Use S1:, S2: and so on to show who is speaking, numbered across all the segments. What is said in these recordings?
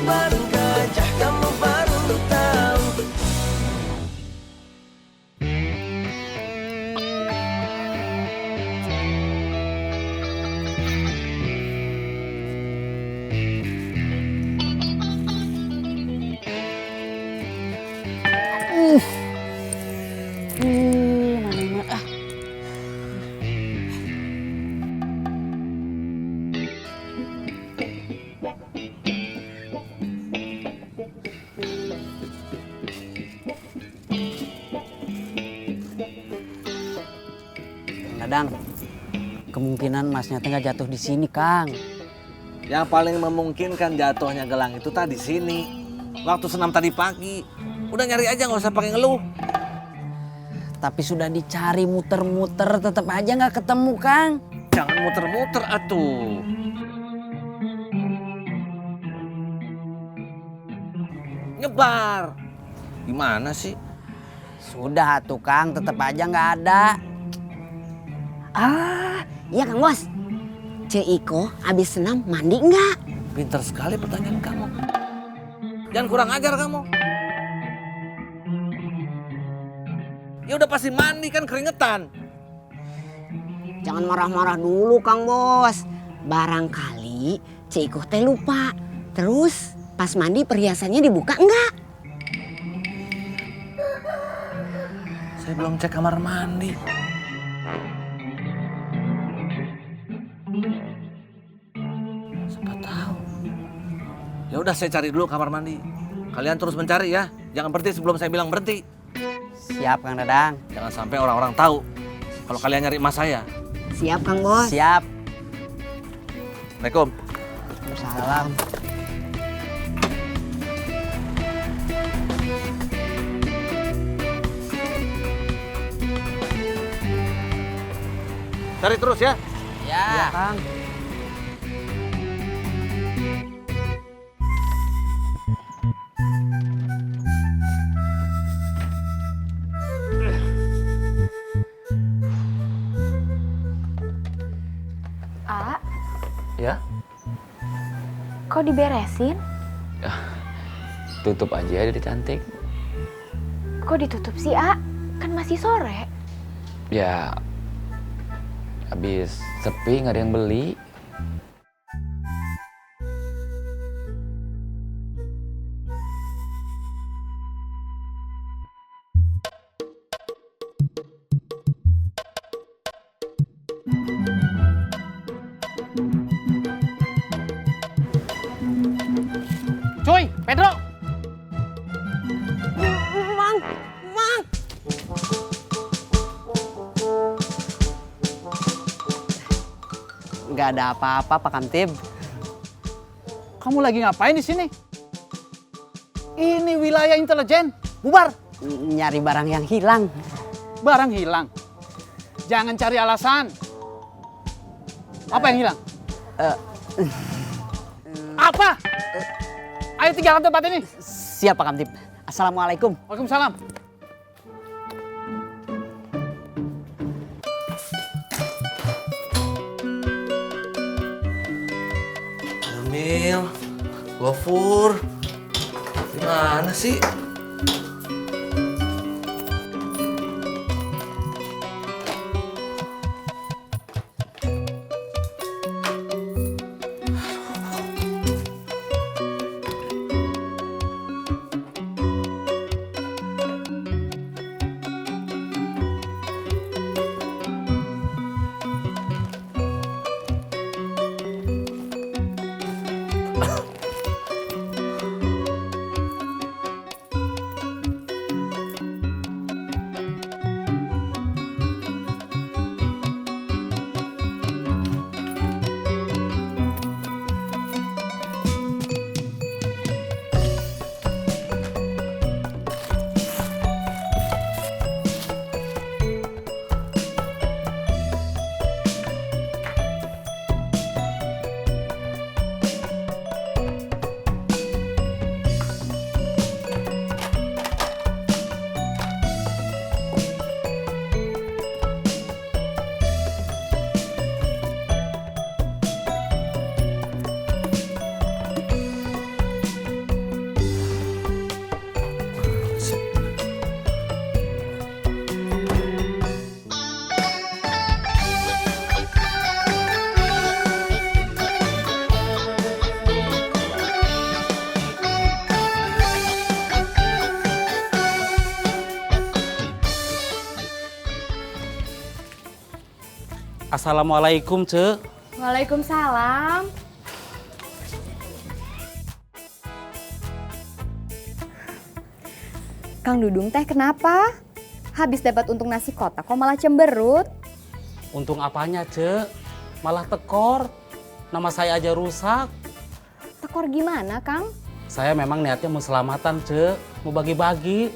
S1: Baru gajah kamu baru tahu.
S2: Dadang, kemungkinan masnya tengah jatuh di sini, Kang.
S3: Yang paling memungkinkan jatuhnya gelang itu tadi sini. Waktu senam tadi pagi. Udah nyari aja nggak usah pakai ngeluh.
S2: Tapi sudah dicari muter-muter, tetap aja nggak ketemu, Kang.
S3: Jangan muter-muter atuh. Nyebar. Gimana sih?
S2: Sudah tuh, Kang, tetap aja nggak ada.
S4: Iya Kang Bos. Ce Iko habis senam mandi enggak?
S3: Pinter sekali pertanyaan kamu. Jangan kurang ajar kamu. Ya udah pasti mandi kan keringetan.
S4: Jangan marah-marah dulu Kang Bos. Barangkali Ce Iko teh lupa. Terus pas mandi perhiasannya dibuka enggak?
S3: Saya belum cek kamar mandi. Siapa tahu. Ya udah saya cari dulu kamar mandi. Kalian terus mencari ya. Jangan berhenti sebelum saya bilang berhenti.
S2: Siap, Kang Dadang.
S3: Jangan sampai orang-orang tahu kalau kalian nyari emas saya.
S4: Siap Kang Bos.
S2: Siap.
S3: Assalamualaikum.
S2: Salam.
S3: Cari terus ya.
S2: Ya, Kang.
S5: A,
S6: Ya,
S5: kok diberesin?
S6: tutup aja dari cantik.
S5: Kok ditutup sih, A? Kan masih sore.
S6: Ya, habis sepi nggak ada yang beli.
S7: Cuy, Pedro.
S4: Mang, Mang.
S2: Nggak ada apa-apa, Pak Kamtib.
S7: Kamu lagi ngapain di sini? Ini wilayah intelijen. Bubar.
S2: Nyari barang yang hilang.
S7: Barang hilang. Jangan cari alasan. Apa yang hilang? Apa? Ayo tinggalkan tempat ini.
S2: Siap, Pak Kamtib. Assalamualaikum.
S7: Waalaikumsalam.
S3: Emil, Gofur, gimana sih?
S8: Assalamualaikum, Ce.
S5: Waalaikumsalam. Kang Dudung teh kenapa? Habis dapat untung nasi kotak kok malah cemberut?
S8: Untung apanya, Ce? Malah tekor. Nama saya aja rusak.
S5: Tekor gimana, Kang?
S8: Saya memang niatnya mau selamatan, Ce. Mau bagi-bagi.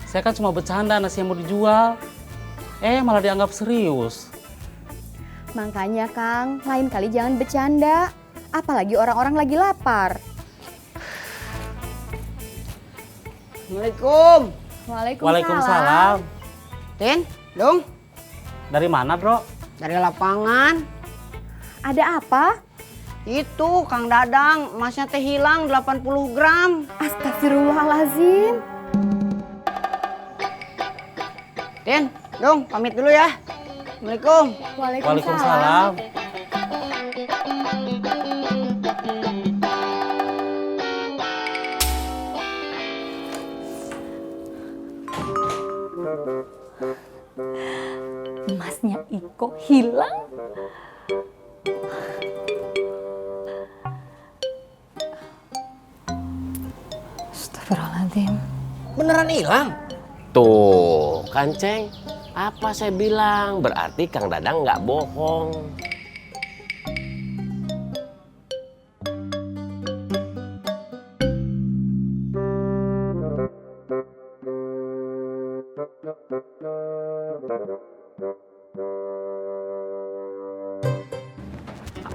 S8: Saya kan cuma bercanda nasi yang mau dijual. Malah dianggap serius.
S5: Makanya, Kang, lain kali jangan bercanda. Apalagi orang-orang lagi lapar.
S4: Assalamualaikum.
S8: Waalaikumsalam.
S4: Tin, Dung,
S8: Dari mana, Bro?
S4: dari lapangan.
S5: Ada apa?
S4: Itu Kang Dadang, emasnya teh hilang 80 gram.
S5: Astagfirullahalazim.
S4: Tin, Dung, pamit dulu ya. Assalamualaikum.
S8: Waalaikumsalam.
S5: Emasnya Iko hilang. Astagfirullahaladzim.
S9: Beneran hilang? Tuh, kan Ceng. Apa saya bilang? Berarti Kang Dadang nggak bohong.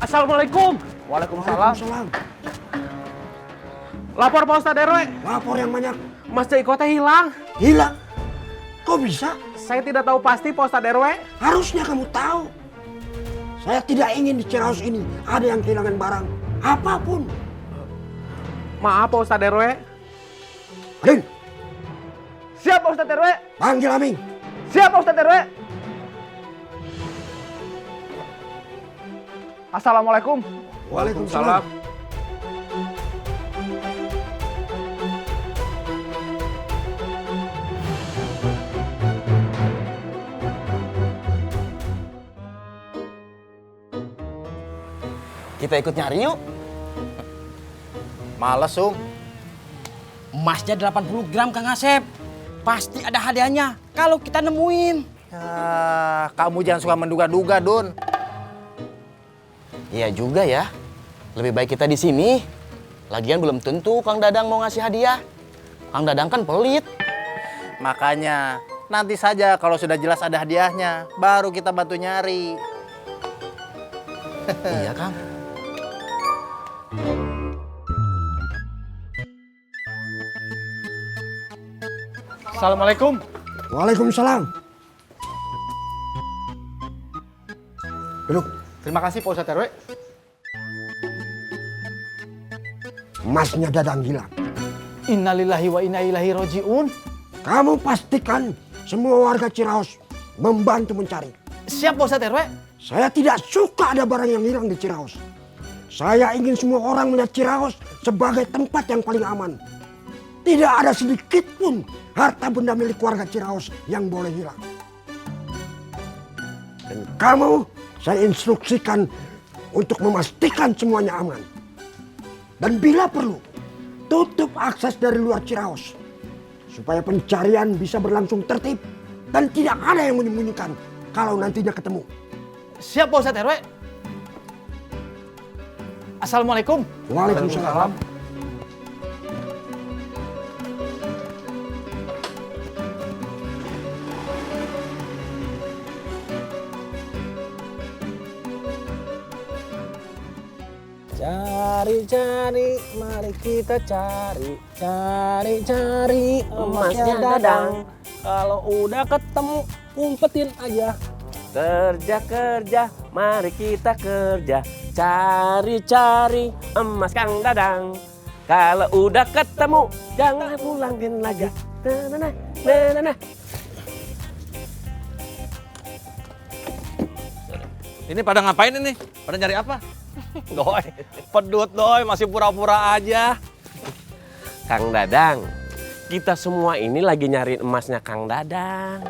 S7: Assalamualaikum.
S10: Waalaikumsalam.
S7: Lapor Pak Ustadz RW.
S10: Lapor yang banyak.
S7: Mas Iko teh hilang.
S10: Hilang. Kok bisa?
S7: Saya tidak tahu pasti Pak Ustadz RW.
S10: Harusnya kamu tahu. Saya tidak ingin di Ciraos ini ada yang kehilangan barang. Apapun.
S7: Maaf Pak Ustadz RW.
S10: Rin,
S7: Siap Pak Ustadz RW.
S10: panggil Aming.
S7: Siap Pak Ustadz RW. Assalamualaikum.
S10: Waalaikumsalam.
S9: Kita ikut nyari yuk.
S11: Males, Sum.
S2: Emasnya 80 gram Kang Asep. Pasti ada hadiahnya kalau kita nemuin.
S11: Ya, kamu jangan suka menduga-duga, Dun.
S9: Iya juga ya. Lebih baik kita di sini. Lagian belum tentu Kang Dadang mau ngasih hadiah. Kang Dadang kan pelit.
S11: Makanya, nanti saja kalau sudah jelas ada hadiahnya, baru kita bantu nyari.
S9: Iya, Kang.
S7: Assalamualaikum.
S10: Waalaikumsalam. Duduk.
S7: Terima kasih Pak Ustadz RW.
S10: Emasnya Dadang hilang.
S7: Innalillahi wa inna ilaihi roji'un.
S10: Kamu pastikan semua warga Ciraos membantu mencari.
S7: Siap Pak Ustadz RW.
S10: Saya tidak suka ada barang yang hilang di Ciraos. Saya ingin semua orang melihat Ciraos sebagai tempat yang paling aman. Tidak ada sedikit pun harta benda milik warga Ciraos yang boleh hilang. Dan kamu saya instruksikan untuk memastikan semuanya aman. Dan bila perlu, tutup akses dari luar Ciraos. Supaya pencarian bisa berlangsung tertib dan tidak ada yang menyembunyikan kalau nantinya ketemu.
S7: Siap Pak Ustadz RW. Assalamualaikum.
S10: Waalaikumsalam.
S9: Cari, mari kita cari. Cari, emasnya Dadang. Kalau udah ketemu, umpetin aja. Kerja, mari kita kerja. Cari, emas Kang Dadang. Kalau udah ketemu, jangan pulangin lagi. Nah.
S3: Ini pada ngapain ini? Pada nyari apa?
S9: Doi, pedut doi, masih pura-pura aja. Kang Dadang, kita semua ini lagi nyariin emasnya Kang Dadang.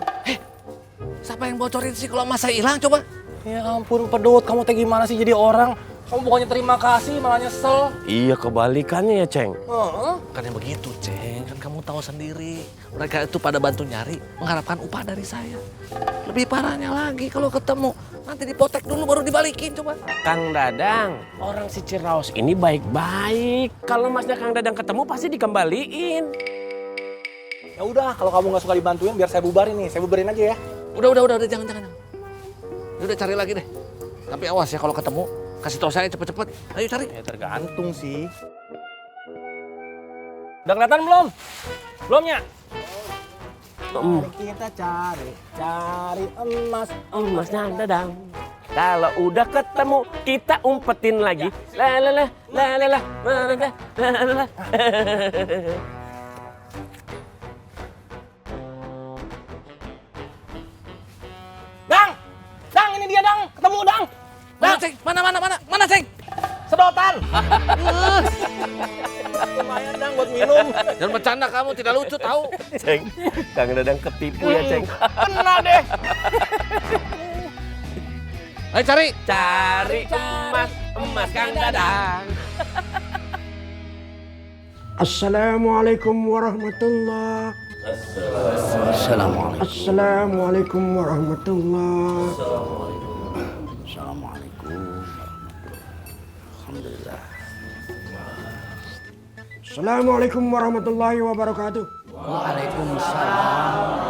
S3: Siapa yang bocorin sih kalau emas saya hilang coba?
S11: Ya ampun Pedut, kamu teh gimana sih jadi orang? Kamu bukannya terima kasih malah nyesel.
S9: Iya kebalikannya ya Ceng.
S3: Kan yang begitu, Ceng. Kan kamu tahu sendiri. Mereka itu pada bantu nyari, mengharapkan upah dari saya. Lebih parahnya lagi kalau ketemu, nanti dipotek dulu baru dibalikin coba.
S9: Kang Dadang, orang si Ciraos ini baik-baik. Kalau masnya Kang Dadang ketemu pasti dikembaliin.
S11: Ya udah, kalau kamu nggak suka dibantuin biar saya bubarin nih. Saya bubarin aja ya.
S3: Udah, jangan. Udah cari lagi deh. Tapi awas ya kalau ketemu, kasih tahu saya cepet-cepet. Ayo cari.
S11: Ya tergantung sih.
S9: Udah kelihatan belum? Belumnya?
S11: Mari kita cari emas.
S9: Emasnya Dadang. Kalau udah ketemu, kita umpetin lagi. La.
S11: Dang, ini dia Dang. Ketemu Dang.
S3: Mana Ceng? Mana Ceng?
S11: Sedotan. Lumayan Dang buat minum.
S3: Jangan bercanda kamu, tidak lucu tahu.
S9: Ceng, Kang Dadang ketipu ya Ceng.
S11: Kena deh.
S3: Ayo cari.
S9: Cari emas Kang Dadang.
S10: Assalamualaikum warahmatullah. Assalamualaikum warahmatullah. Assalamualaikum warahmatullahi wabarakatuh.
S11: Waalaikumsalam.